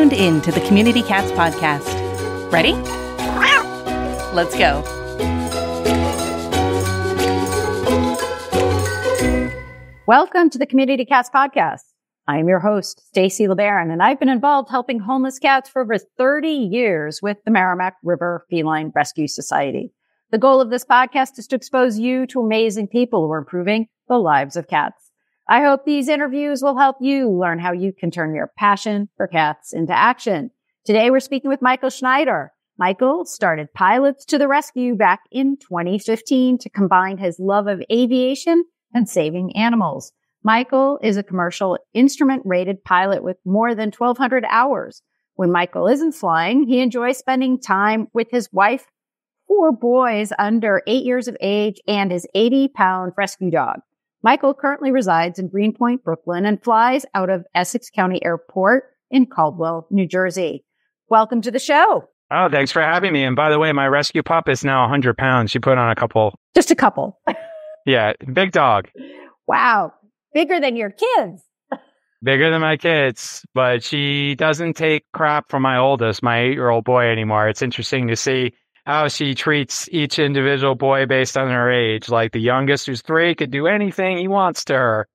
tuned in to the Community Cats Podcast. Ready? Let's go. Welcome to the Community Cats Podcast. I am your host, Stacy LeBaron, and I've been involved helping homeless cats for over 30 years with the Merrimack River Feline Rescue Society. The goal of this podcast is to expose you to amazing people who are improving the lives of cats. I hope these interviews will help you learn how you can turn your passion for cats into action. Today, we're speaking with Michael Schneider. Michael started Pilots to the Rescue back in 2015 to combine his love of aviation and saving animals. Michael is a commercial instrument-rated pilot with more than 1,200 hours. When Michael isn't flying, he enjoys spending time with his wife, 4 boys under 8 years of age, and his 80-pound rescue dog. Michael currently resides in Greenpoint, Brooklyn, and flies out of Essex County Airport in Caldwell, New Jersey. Welcome to the show. Oh, thanks for having me. And by the way, my rescue pup is now 100 pounds. She put on a couple. Just a couple. Yeah, big dog. Wow. Bigger than your kids. Bigger than my kids. But she doesn't take crap from my oldest, my 8-year-old boy anymore. It's interesting to see how she treats each individual boy based on their age. Like the youngest, who's 3, could do anything he wants to her.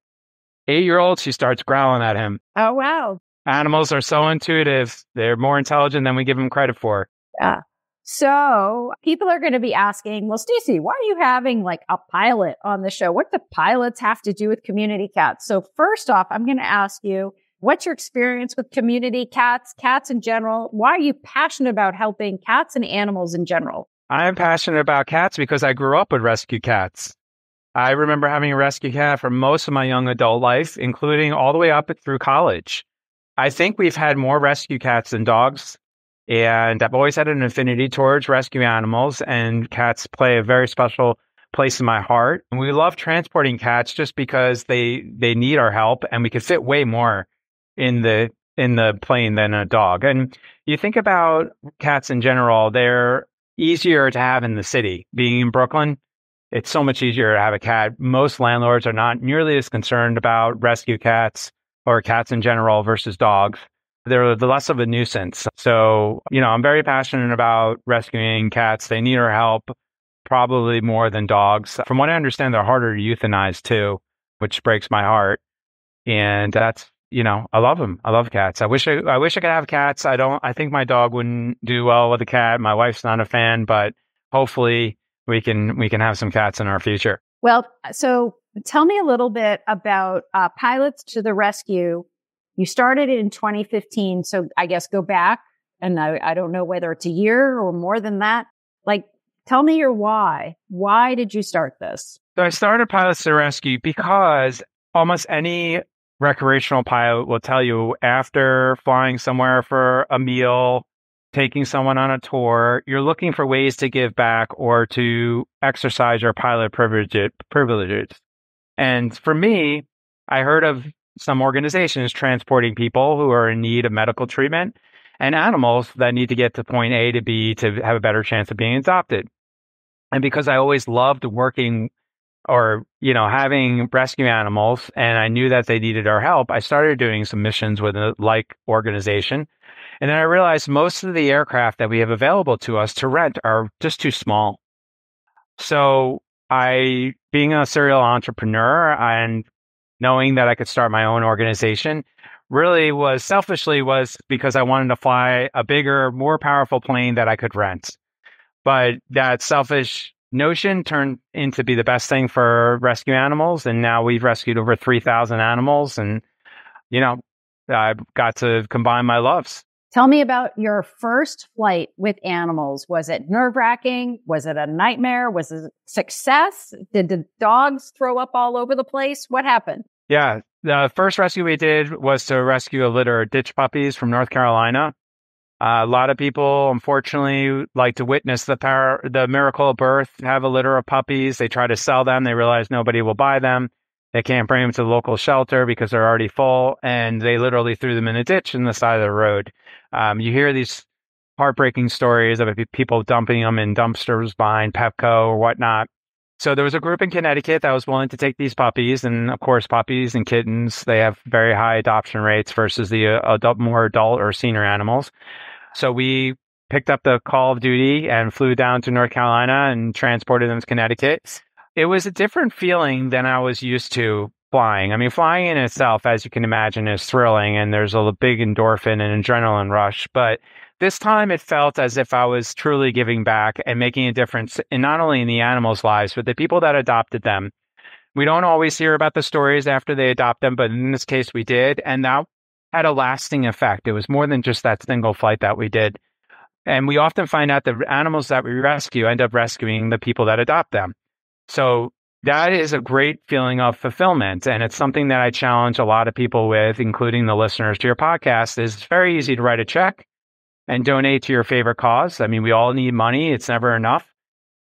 8-year-old, she starts growling at him. Oh, wow. Animals are so intuitive. They're more intelligent than we give them credit for. Yeah. So people are going to be asking, well, Stacy, why are you having like a pilot on the show? What do pilots have to do with community cats? So first off, I'm going to ask you, what's your experience with community cats, cats in general? Why are you passionate about helping cats and animals in general? I'm passionate about cats because I grew up with rescue cats. I remember having a rescue cat for most of my young adult life, including all the way up through college. I think we've had more rescue cats than dogs. And I've always had an affinity towards rescue animals, and cats play a very special place in my heart. And we love transporting cats just because they need our help, and we could fit way more in the plane than a dog. And you think about cats in general, they're easier to have in the city. Being in Brooklyn, it's so much easier to have a cat. Most landlords are not nearly as concerned about rescue cats or cats in general versus dogs. They're less of a nuisance. So, I'm very passionate about rescuing cats. They need our help probably more than dogs. From what I understand, they're harder to euthanize too, which breaks my heart. And that's, I love them. I love cats. I wish I could have cats. I think my dog wouldn't do well with a cat. My wife's not a fan, but hopefully we can have some cats in our future. Well, so tell me a little bit about Pilots to the Rescue. You started it in 2015, so I guess go back, and I don't know whether it's a year or more than that. Like, tell me your why. Why did you start this? So I started Pilots to the Rescue because almost any recreational pilot will tell you after flying somewhere for a meal, taking someone on a tour, you're looking for ways to give back or to exercise your pilot privileges. And for me, I heard of some organizations transporting people who are in need of medical treatment and animals that need to get to point A to B to have a better chance of being adopted. And because I always loved working or, having rescue animals, and I knew that they needed our help, I started doing some missions with a like organization. And then I realized most of the aircraft that we have available to us to rent are just too small. So being a serial entrepreneur and knowing that I could start my own organization really was because I wanted to fly a bigger, more powerful plane that I could rent. But that selfish notion turned into be the best thing for rescue animals. And now we've rescued over 3,000 animals. And, I've got to combine my loves. Tell me about your first flight with animals. Was it nerve-wracking? Was it a nightmare? Was it a success? Did the dogs throw up all over the place? What happened? Yeah, the first rescue we did was to rescue a litter of ditch puppies from North Carolina. A lot of people, unfortunately, like to witness the miracle of birth, have a litter of puppies. They try to sell them. They realize nobody will buy them. They can't bring them to the local shelter because they're already full, and they literally threw them in a ditch in the side of the road. You hear these heartbreaking stories of people dumping them in dumpsters behind Pepco or whatnot. So there was a group in Connecticut that was willing to take these puppies. And of course, puppies and kittens, they have very high adoption rates versus the more adult or senior animals. So we picked up the call of duty and flew down to North Carolina and transported them to Connecticut. It was a different feeling than I was used to flying. I mean, flying in itself, as you can imagine, is thrilling, and there's a big endorphin and adrenaline rush. But this time it felt as if I was truly giving back and making a difference in not only in the animals' lives, but the people that adopted them. We don't always hear about the stories after they adopt them, but in this case we did. And that had a lasting effect. It was more than just that single flight that we did. And we often find out the animals that we rescue end up rescuing the people that adopt them. So that is a great feeling of fulfillment. And it's something that I challenge a lot of people with, including the listeners to your podcast, is it's very easy to write a check and donate to your favorite cause. I mean, we all need money. It's never enough.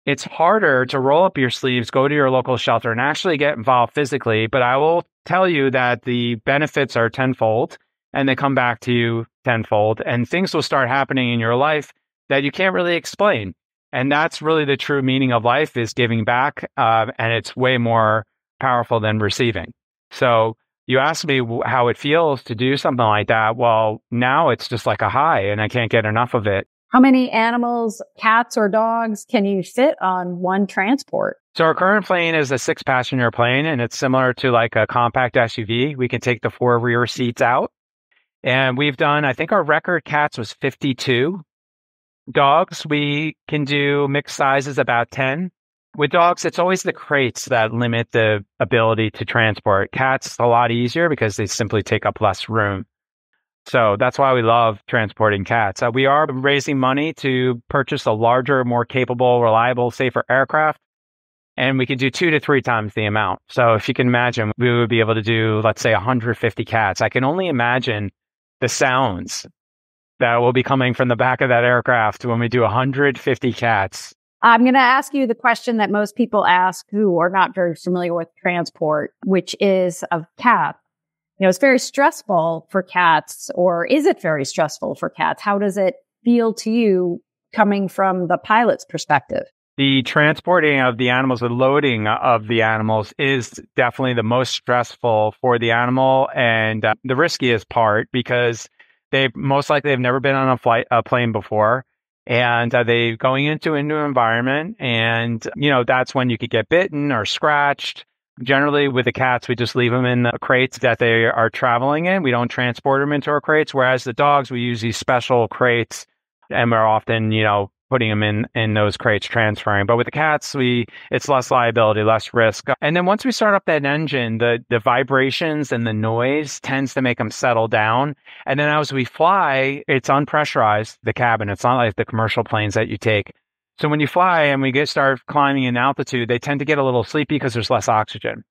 It's harder to roll up your sleeves, go to your local shelter and actually get involved physically. But I will tell you that the benefits are tenfold and they come back to you tenfold, and things will start happening in your life that you can't really explain. And that's really the true meaning of life, is giving back. And it's way more powerful than receiving. So you asked me how it feels to do something like that. Well, now it's just like a high and I can't get enough of it. How many animals, cats or dogs, can you fit on one transport? So our current plane is a 6-passenger plane, and it's similar to like a compact SUV. We can take the 4 rear seats out. And we've done, I think our record cats was 52. Dogs, we can do mixed sizes about 10. With dogs, it's always the crates that limit the ability to transport. Cats, a lot easier because they simply take up less room. So that's why we love transporting cats. We are raising money to purchase a larger, more capable, reliable, safer aircraft. And we can do 2 to 3 times the amount. So if you can imagine, we would be able to do, let's say, 150 cats. I can only imagine the sounds that will be coming from the back of that aircraft when we do 150 cats. I'm going to ask you the question that most people ask who are not very familiar with transport, which is of cats. You know, it's very stressful for cats, or is it very stressful for cats? How does it feel to you coming from the pilot's perspective? The transporting of the animals, the loading of the animals is definitely the most stressful for the animal and the riskiest part, because they most likely have never been on a plane before. And they going into a new environment, and, you know, that's when you could get bitten or scratched. Generally, with the cats, we just leave them in the crates that they are traveling in. We don't transport them into our crates, whereas the dogs, we use these special crates, and we're often, you know, putting them in those crates, transferring. But with the cats, it's less liability, less risk. And then once we start up that engine, the vibrations and the noise tends to make them settle down. And then as we fly, it's unpressurized, the cabin. It's not like the commercial planes that you take. So when you fly and we start climbing in altitude, they tend to get a little sleepy because there's less oxygen.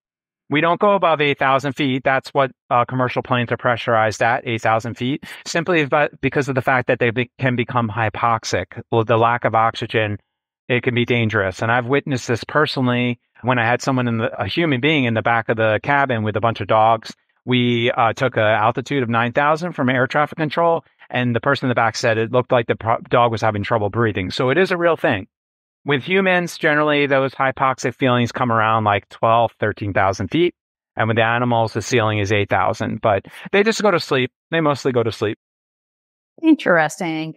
We don't go above 8,000 feet. That's what commercial planes are pressurized at, 8,000 feet, simply because of the fact that they can become hypoxic. Well, the lack of oxygen, it can be dangerous. And I've witnessed this personally when I had a human being in the back of the cabin with a bunch of dogs. We took an altitude of 9,000 from air traffic control, and the person in the back said it looked like the dog was having trouble breathing. So it is a real thing. With humans, generally, those hypoxic feelings come around like 12, 13,000 feet. And with the animals, the ceiling is 8,000. But they just go to sleep. They mostly go to sleep. Interesting.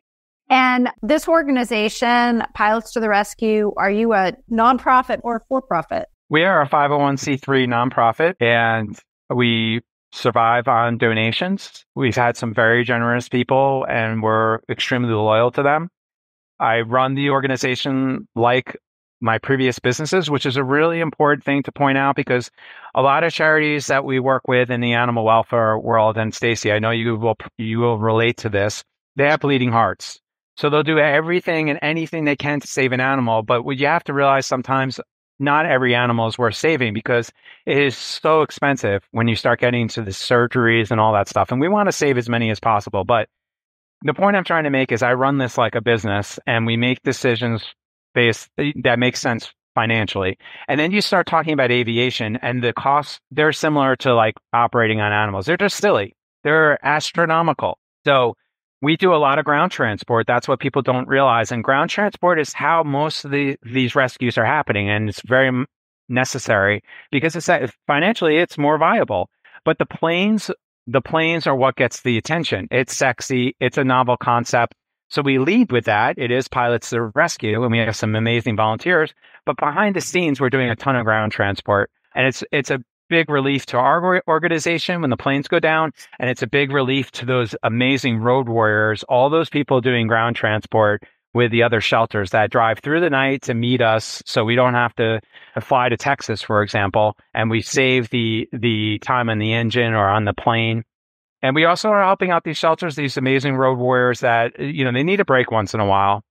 And this organization, Pilots to the Rescue, are you a nonprofit or for-profit? We are a 501c3 nonprofit, and we survive on donations. We've had some very generous people, and we're extremely loyal to them. I run the organization like my previous businesses, which is a really important thing to point out, because a lot of charities that we work with in the animal welfare world, and Stacy, I know you will relate to this, they have bleeding hearts. So they'll do everything and anything they can to save an animal. But what you have to realize, sometimes not every animal is worth saving, because it is so expensive when you start getting into the surgeries and all that stuff. And we want to save as many as possible. But the point I'm trying to make is I run this like a business, and we make decisions that make sense financially. And then you start talking about aviation, and the costs, they're similar to like operating on animals. They're just silly. They're astronomical. So We do a lot of ground transport. That's what people don't realize. And ground transport is how most of these rescues are happening. And it's very necessary because financially it's more viable. But the planes are what gets the attention. It's sexy. It's a novel concept. So we lead with that. It is pilots to rescue, and we have some amazing volunteers. But behind the scenes, we're doing a ton of ground transport. And it's a big relief to our organization when the planes go down. And it's a big relief to those amazing road warriors, all those people doing ground transport with the other shelters that drive through the night to meet us. So we don't have to fly to Texas, for example, and we save the time on the engine or on the plane. And we also are helping out these shelters, these amazing road warriors that, they need a break once in a while.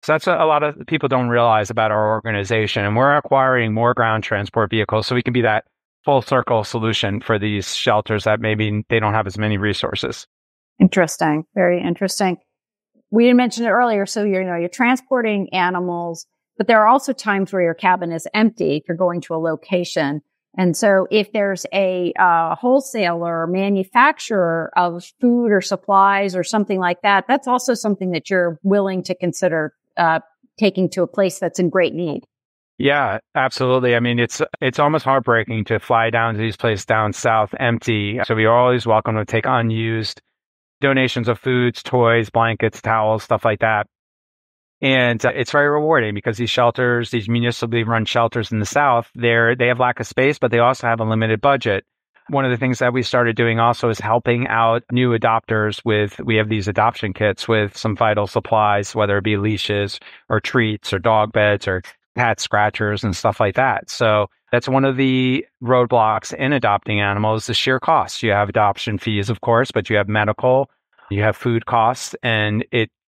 So that's a lot of people don't realize about our organization. And we're acquiring more ground transport vehicles so we can be that full circle solution for these shelters that maybe they don't have as many resources. Interesting. Very interesting. We mentioned it earlier. So you're transporting animals, but there are also times where your cabin is empty if you're going to a location. And so if there's a wholesaler or manufacturer of food or supplies or something like that, that's also something that you're willing to consider taking to a place that's in great need. Yeah, absolutely. I mean, it's almost heartbreaking to fly down to these places down south empty. So we are always welcome to take unused donations of foods, toys, blankets, towels, stuff like that. And it's very rewarding because these shelters, these municipally run shelters in the South, they have lack of space, but they also have a limited budget. One of the things that we started doing also is helping out new adopters we have these adoption kits with some vital supplies, whether it be leashes or treats or dog beds or cat scratchers and stuff like that. So that's one of the roadblocks in adopting animals, the sheer costs. You have adoption fees, of course, but you have medical, you have food costs, and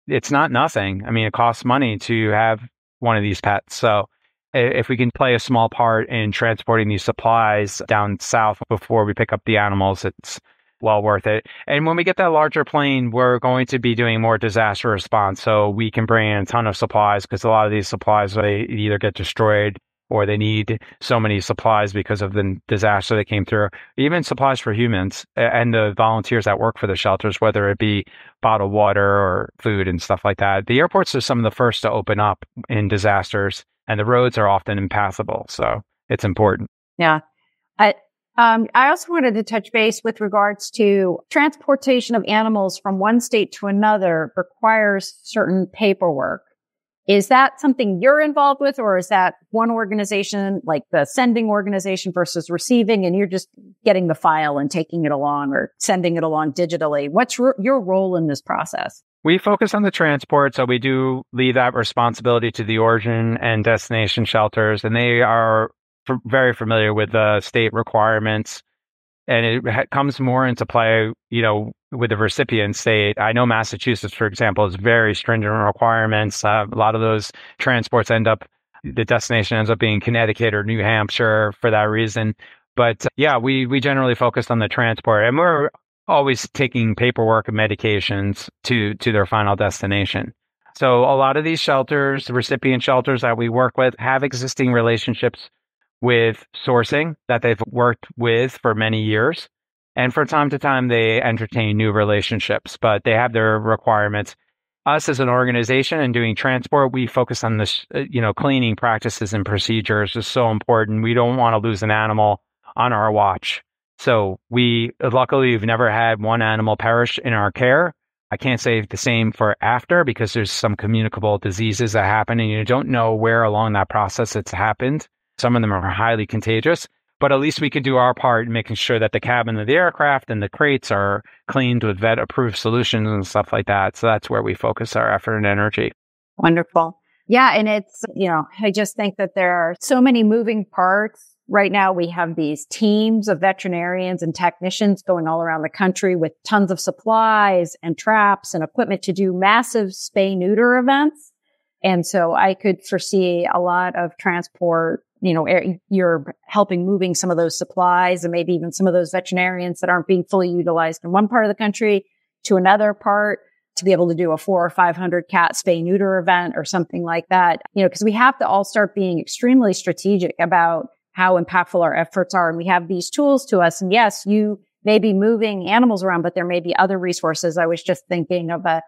it's not nothing. I mean, it costs money to have one of these pets. So if we can play a small part in transporting these supplies down south before we pick up the animals, it's well worth it. And when we get that larger plane, we're going to be doing more disaster response. So we can bring in a ton of supplies because a lot of these supplies, they either get destroyed or they need so many supplies because of the disaster that came through. Even supplies for humans and the volunteers that work for the shelters, whether it be bottled water or food and stuff like that. The airports are some of the first to open up in disasters, and the roads are often impassable. So it's important. Yeah. I also wanted to touch base with regards to transportation of animals from one state to another requires certain paperwork. Is that something you're involved with, or is that one organization, like the sending organization versus receiving, and you're just getting the file and taking it along or sending it along digitally? What's your role in this process? We focus on the transport, so we do leave that responsibility to the origin and destination shelters, and they are very familiar with the state requirements, and it comes more into play, with the recipient state. I know Massachusetts, for example, is very stringent requirements. A lot of those transports the destination ends up being Connecticut or New Hampshire for that reason. But yeah, we generally focus on the transport, and we're always taking paperwork and medications to their final destination. So a lot of these shelters, the recipient shelters that we work with, have existing relationships with sourcing that they've worked with for many years. And from time to time, they entertain new relationships, but they have their requirements. Us as an organization and doing transport, we focus on this, cleaning practices and procedures is so important. We don't want to lose an animal on our watch. So luckily, we've never had one animal perish in our care. I can't say the same for after because there's some communicable diseases that happen and you don't know where along that process it's happened. Some of them are highly contagious, but at least we could do our part in making sure that the cabin of the aircraft and the crates are cleaned with vet-approved solutions and stuff like that. So that's where we focus our effort and energy. Wonderful. Yeah, and it's, I just think that there are so many moving parts. Right now, we have these teams of veterinarians and technicians going all around the country with tons of supplies and traps and equipment to do massive spay-neuter events. And so I could foresee a lot of transport. You're helping moving some of those supplies and maybe even some of those veterinarians that aren't being fully utilized in one part of the country to another part to be able to do a 400 or 500 cat spay neuter event or something like that. Because we have to all start being extremely strategic about how impactful our efforts are. And we have these tools to us. And yes, you maybe moving animals around, but there may be other resources. I was just thinking of a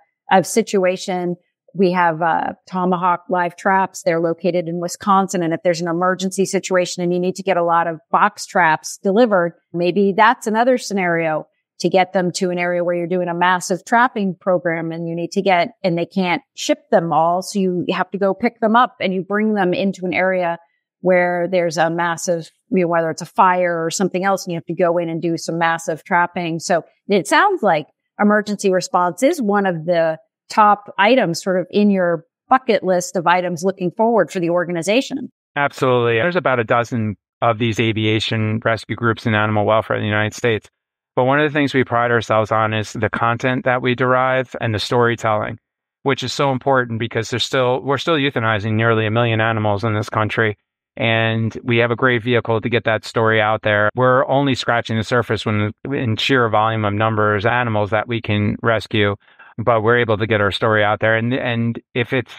situation. We have Tomahawk live traps. They're located in Wisconsin. And if there's an emergency situation and you need to get a lot of box traps delivered, maybe that's another scenario to get them to an area where you're doing a massive trapping program and you need to get, and they can't ship them all. So you have to go pick them up and you bring them into an area where there's a massive, whether it's a fire or something else, and you have to go in and do some massive trapping. So it sounds like emergency response is one of the top items sort of in your bucket list of items looking forward for the organization. Absolutely. There's about a dozen of these aviation rescue groups in animal welfare in the United States. But one of the things we pride ourselves on is the content that we derive and the storytelling, which is so important because we're still euthanizing nearly 1 million animals in this country. And we have a great vehicle to get that story out there. We're only scratching the surface in sheer volume of numbers of animals that we can rescue, but we're able to get our story out there. And if it's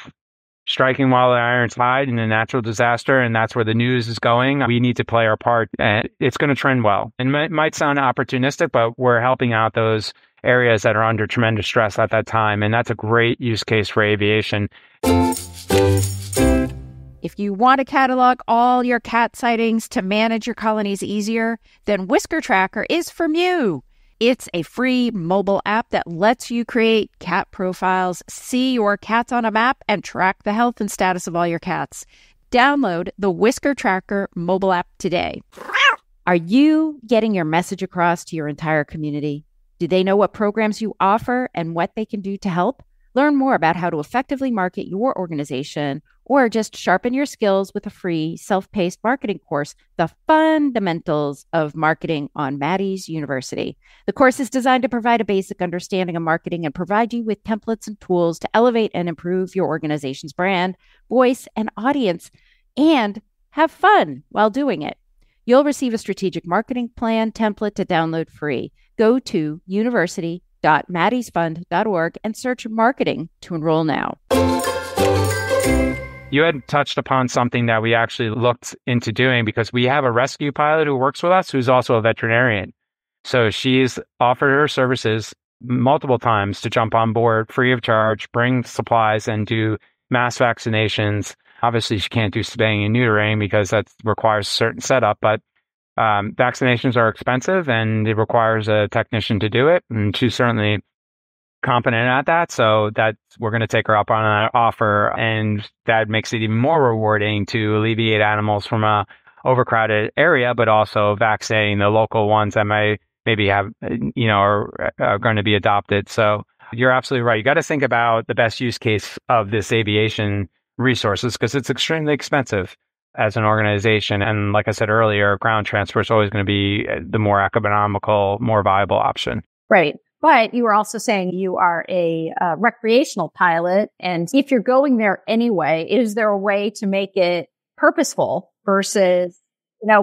striking while the iron's hot in a natural disaster, and that's where the news is going, we need to play our part, and it's going to trend well. And it might sound opportunistic, but we're helping out those areas that are under tremendous stress at that time. And that's a great use case for aviation. If you want to catalog all your cat sightings to manage your colonies easier, then Whisker Tracker is from you. It's a free mobile app that lets you create cat profiles, see your cats on a map, and track the health and status of all your cats. Download the Whisker Tracker mobile app today. Are you getting your message across to your entire community? Do they know what programs you offer and what they can do to help? Learn more about how to effectively market your organization, or just sharpen your skills with a free self-paced marketing course, The Fundamentals of Marketing on Maddie's University. The course is designed to provide a basic understanding of marketing and provide you with templates and tools to elevate and improve your organization's brand, voice, and audience, and have fun while doing it. You'll receive a strategic marketing plan template to download free. Go to university.maddiesfund.org and search marketing to enroll now. You had touched upon something that we actually looked into doing because we have a rescue pilot who works with us who's also a veterinarian. So she's offered her services multiple times to jump on board free of charge, bring supplies, and do mass vaccinations. Obviously, she can't do spaying and neutering because that requires a certain setup, but vaccinations are expensive and it requires a technician to do it. And she's certainly competent at that. So that we're going to take her up on that offer. And that makes it even more rewarding to alleviate animals from a overcrowded area, but also vaccinating the local ones that maybe have, are going to be adopted. So you're absolutely right. You got to think about the best use case of this aviation resources because it's extremely expensive as an organization. And like I said earlier, ground transport is always going to be the more economical, more viable option. Right. But you were also saying you are a recreational pilot. And if you're going there anyway, is there a way to make it purposeful versus,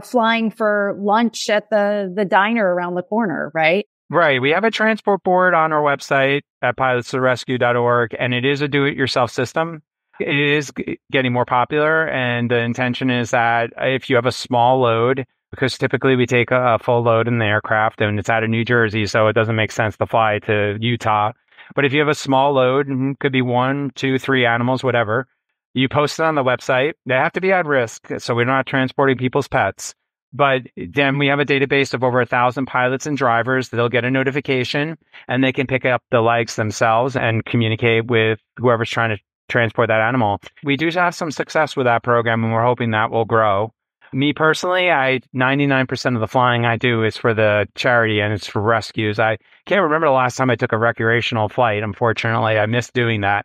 flying for lunch at the diner around the corner, right? Right. We have a transport board on our website at pilotstherescue.org, and it is a do-it-yourself system. It is getting more popular, and the intention is that if you have a small load, because typically we take a full load in the aircraft and it's out of New Jersey, so it doesn't make sense to fly to Utah. But if you have a small load, could be 1, 2, 3 animals, whatever, you post it on the website. They have to be at risk, so we're not transporting people's pets. But then we have a database of over 1,000 pilots and drivers. They'll get a notification and they can pick up the likes themselves and communicate with whoever's trying to transport that animal. We do have some success with that program, and we're hoping that will grow. Me personally, 99% of the flying I do is for the charity and it's for rescues. I can't remember the last time I took a recreational flight. Unfortunately, I missed doing that.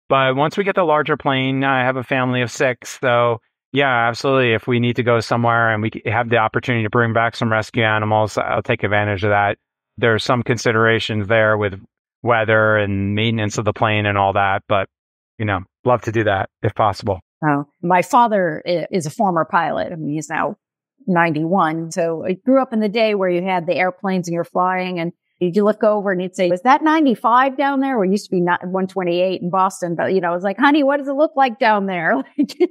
But once we get the larger plane, I have a family of 6. So yeah, absolutely. If we need to go somewhere and we have the opportunity to bring back some rescue animals, I'll take advantage of that. There are some considerations there with weather and maintenance of the plane and all that. But, love to do that if possible. Oh, my father is a former pilot. I mean, he's now 91. So I grew up in the day where you had the airplanes and you're flying and you'd look over and you'd say, is that 95 down there? Or it used to be 128 in Boston. But, I was like, honey, what does it look like down there?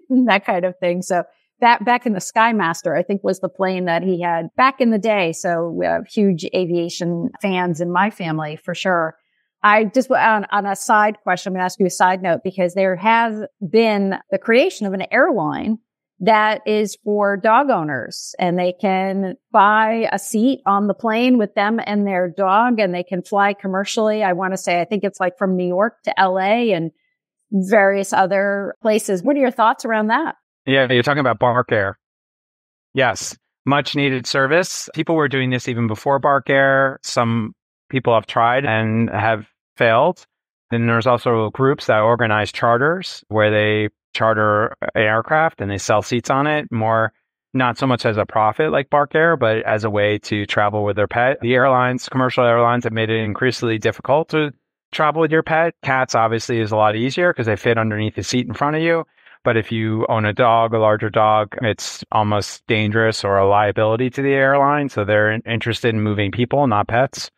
That kind of thing. So back in the Skymaster, I think was the plane that he had back in the day. So we have huge aviation fans in my family for sure. I just on a side question, I'm going to ask you a side note because there has been the creation of an airline that is for dog owners, and they can buy a seat on the plane with them and their dog, and they can fly commercially. I want to say, I think it's like from New York to LA and various other places. What are your thoughts around that? Yeah, you're talking about Bark Air. Yes, much needed service. People were doing this even before Bark Air. Some people have tried and have failed. Then there's also groups that organize charters where they charter an aircraft and they sell seats on it, more not so much as a profit like Bark Air, but as a way to travel with their pet. The airlines, commercial airlines, have made it increasingly difficult to travel with your pet. Cats obviously is a lot easier because they fit underneath the seat in front of you. But if you own a dog, a larger dog, it's almost dangerous or a liability to the airline. So they're interested in moving people, not pets.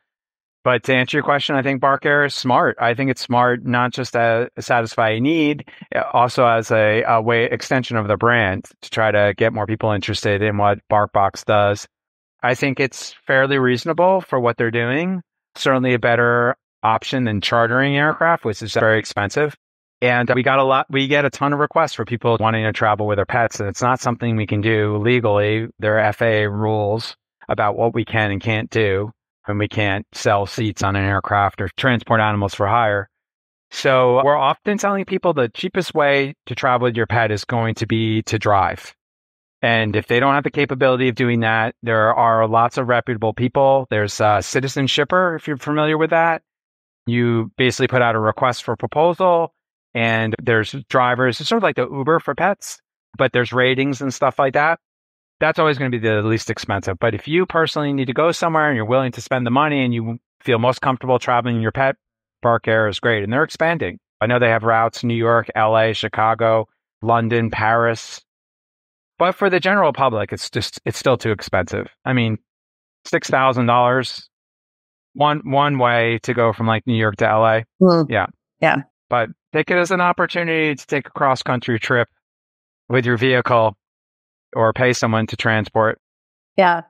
But to answer your question, I think Bark Air is smart. I think it's smart not just to satisfy a need, also as a way extension of the brand to try to get more people interested in what BarkBox does. I think it's fairly reasonable for what they're doing. Certainly a better option than chartering aircraft, which is very expensive. And we get a ton of requests for people wanting to travel with their pets. And it's not something we can do legally. There are FAA rules about what we can and can't do. And we can't sell seats on an aircraft or transport animals for hire. So we're often telling people the cheapest way to travel with your pet is going to be to drive. And if they don't have the capability of doing that, there are lots of reputable people. There's Citizen Shipper, if you're familiar with that. You basically put out a request for proposal, and there's drivers. It's sort of like the Uber for pets, but there's ratings and stuff like that. That's always going to be the least expensive. But if you personally need to go somewhere and you're willing to spend the money and you feel most comfortable traveling in your pet, Bark Air is great. And they're expanding. I know they have routes New York, LA, Chicago, London, Paris. But for the general public, it's still too expensive. I mean, $6,000 one way to go from like New York to LA. Mm. Yeah. Yeah. But take it as an opportunity to take a cross-country trip with your vehicle or pay someone to transport. Yeah.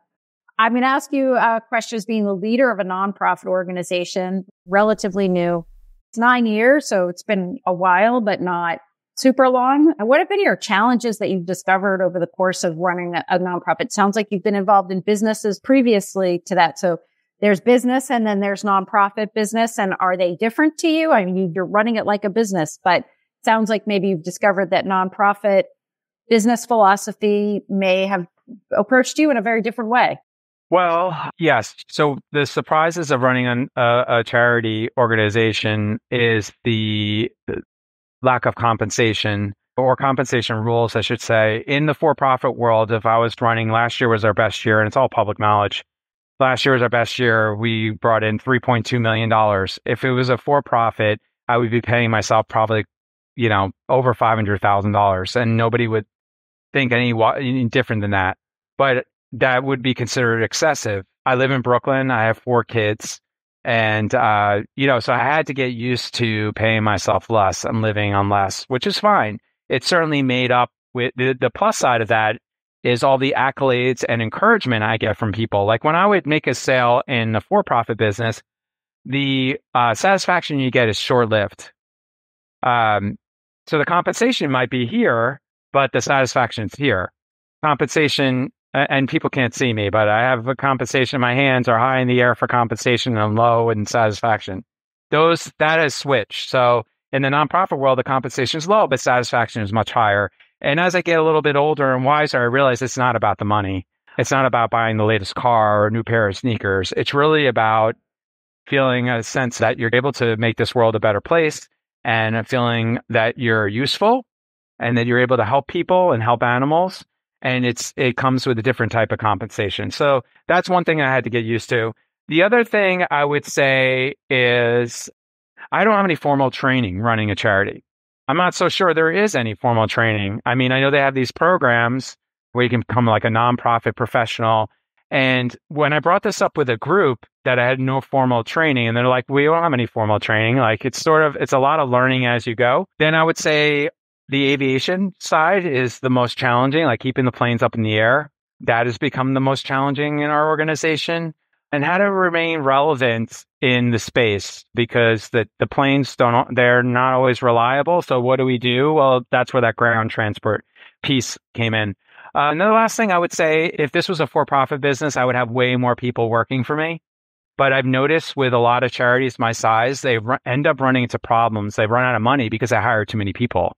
I'm going to ask you a question as being the leader of a nonprofit organization, relatively new. It's 9 years, so it's been a while, but not super long. What have been your challenges that you've discovered over the course of running a nonprofit? It sounds like you've been involved in businesses previously to that. So there's business and then there's nonprofit business. And are they different to you? I mean, you're running it like a business, but it sounds like maybe you've discovered that nonprofit business philosophy may have approached you in a very different way. Well, yes. So the surprises of running a charity organization is the lack of compensation, or compensation rules, I should say. In the for-profit world, if I was running, last year was our best year, and it's all public knowledge. Last year was our best year. We brought in $3.2 million. If it was a for-profit, I would be paying myself probably, over $500,000, and nobody would think any different than that. But that would be considered excessive. I live in Brooklyn. I have 4 kids. And, so I had to get used to paying myself less and living on less, which is fine. It's certainly made up with the plus side of that is all the accolades and encouragement I get from people. Like when I would make a sale in the for-profit business, the satisfaction you get is short-lived. So the compensation might be here, but the satisfaction is here. Compensation, and people can't see me, but I have a compensation. My hands are high in the air for compensation and low in satisfaction. That has switched. So in the nonprofit world, the compensation is low, but satisfaction is much higher. And as I get a little bit older and wiser, I realize it's not about the money. It's not about buying the latest car or a new pair of sneakers. It's really about feeling a sense that you're able to make this world a better place, and a feeling that you're useful and that you're able to help people and help animals. And it comes with a different type of compensation. So that's one thing I had to get used to. The other thing I would say is I don't have any formal training running a charity. I'm not so sure there is any formal training. I mean, I know they have these programs where you can become like a nonprofit professional. And when I brought this up with a group that I had no formal training, and they're like, we don't have any formal training. Like it's a lot of learning as you go. Then I would say The aviation side is the most challenging, like keeping the planes up in the air. That has become the most challenging in our organization. And how to remain relevant in the space, because the planes they're not always reliable. So what do we do? Well, that's where that ground transport piece came in. And the last thing I would say, if this was a for-profit business, I would have way more people working for me. But I've noticed with a lot of charities my size, they end up running into problems. They run out of money because they hire too many people.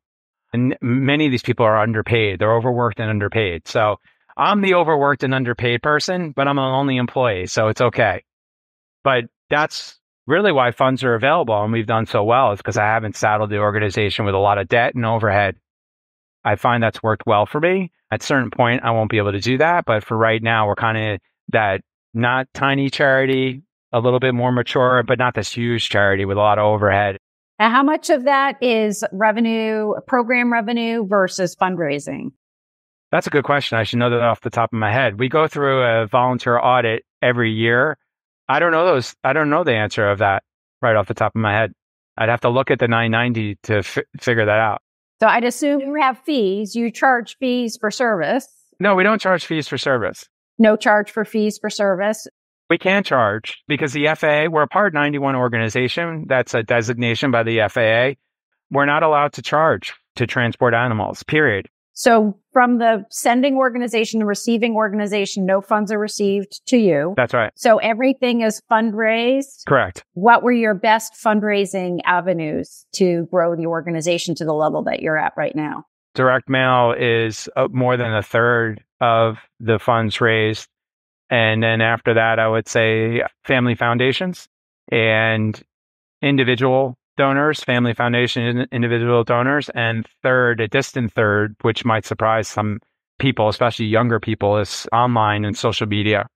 And many of these people are underpaid. They're overworked and underpaid. So I'm the overworked and underpaid person, but I'm an only employee, so it's okay. But that's really why funds are available and we've done so well, is because I haven't saddled the organization with a lot of debt and overhead. I find that's worked well for me. At a certain point, I won't be able to do that. But for right now, we're kind of that not tiny charity, a little bit more mature, but not this huge charity with a lot of overhead. Now, how much of that is revenue, program revenue versus fundraising? That's a good question. I should know that off the top of my head. We go through a volunteer audit every year. I don't know the answer of that right off the top of my head. I'd have to look at the 990 to figure that out. So I'd assume you have fees. You charge fees for service. No, we don't charge fees for service. No charge for fees for service. We can charge because the FAA, we're a Part 91 organization. That's a designation by the FAA. We're not allowed to charge to transport animals, period. So from the sending organization to receiving organization, no funds are received to you. That's right. So everything is fundraised. Correct. What were your best fundraising avenues to grow the organization to the level that you're at right now? Direct mail is more than a third of the funds raised. And then after that, I would say family foundations and individual donors, family foundation, individual donors. And third, a distant third, which might surprise some people, especially younger people, is online and social media.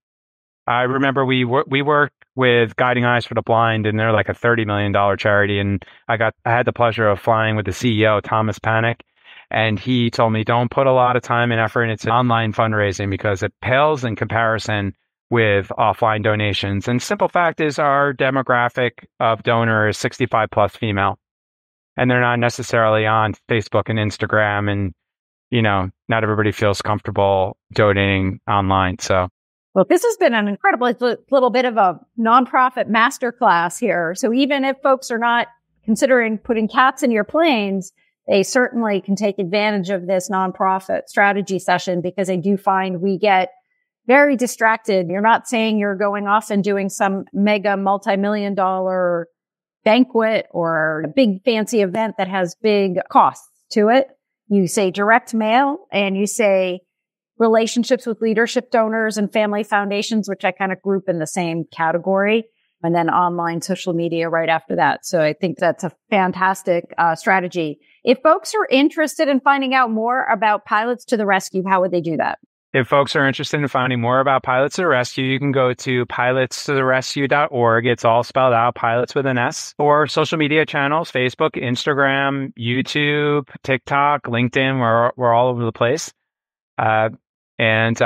I remember we worked with Guiding Eyes for the Blind, and they're like a $30 million charity. And I had the pleasure of flying with the CEO, Thomas Panic. And he told me, don't put a lot of time and effort into online fundraising because it pales in comparison with offline donations. And simple fact is our demographic of donor is 65 plus female. And they're not necessarily on Facebook and Instagram. And, not everybody feels comfortable donating online. So, well, this has been an incredible little bit of a nonprofit masterclass here. So even if folks are not considering putting cats in your planes, they certainly can take advantage of this nonprofit strategy session, because I do find we get very distracted. You're not saying you're going off and doing some mega multi-million dollar banquet or a big fancy event that has big costs to it. You say direct mail and you say relationships with leadership donors and family foundations, which I kind of group in the same category. And then online social media right after that. So I think that's a fantastic strategy. If folks are interested in finding out more about Pilots to the Rescue, how would they do that? If folks are interested in finding more about Pilots to the Rescue, you can go to pilotstotherescue.org. It's all spelled out, pilots with an S, or social media channels, Facebook, Instagram, YouTube, TikTok, LinkedIn. We're all over the place. And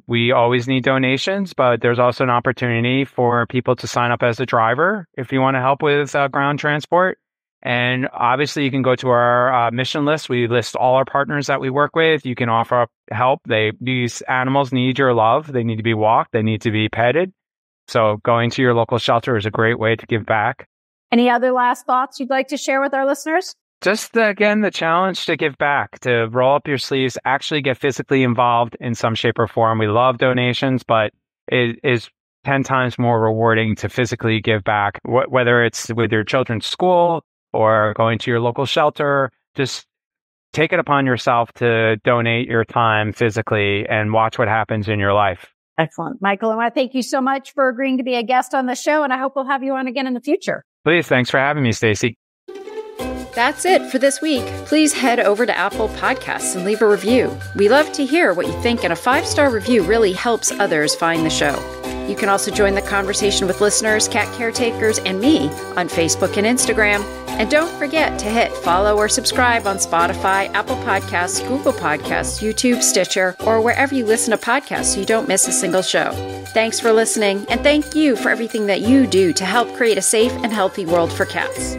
we always need donations, but there's also an opportunity for people to sign up as a driver if you want to help with ground transport. And obviously, you can go to our mission list. We list all our partners that we work with. You can offer up help. These animals need your love. They need to be walked. They need to be petted. So going to your local shelter is a great way to give back. Any other last thoughts you'd like to share with our listeners? Just again, the challenge to give back, to roll up your sleeves, actually get physically involved in some shape or form. We love donations, but it is 10 times more rewarding to physically give back, whether it's with your children's school or going to your local shelter. Just take it upon yourself to donate your time physically and watch what happens in your life. Excellent. Michael, I want to thank you so much for agreeing to be a guest on the show, and I hope we'll have you on again in the future. Please. Thanks for having me, Stacy. That's it for this week. Please head over to Apple Podcasts and leave a review. We love to hear what you think, and a 5-star review really helps others find the show. You can also join the conversation with listeners, cat caretakers, and me on Facebook and Instagram. And don't forget to hit follow or subscribe on Spotify, Apple Podcasts, Google Podcasts, YouTube, Stitcher, or wherever you listen to podcasts so you don't miss a single show. Thanks for listening, and thank you for everything that you do to help create a safe and healthy world for cats.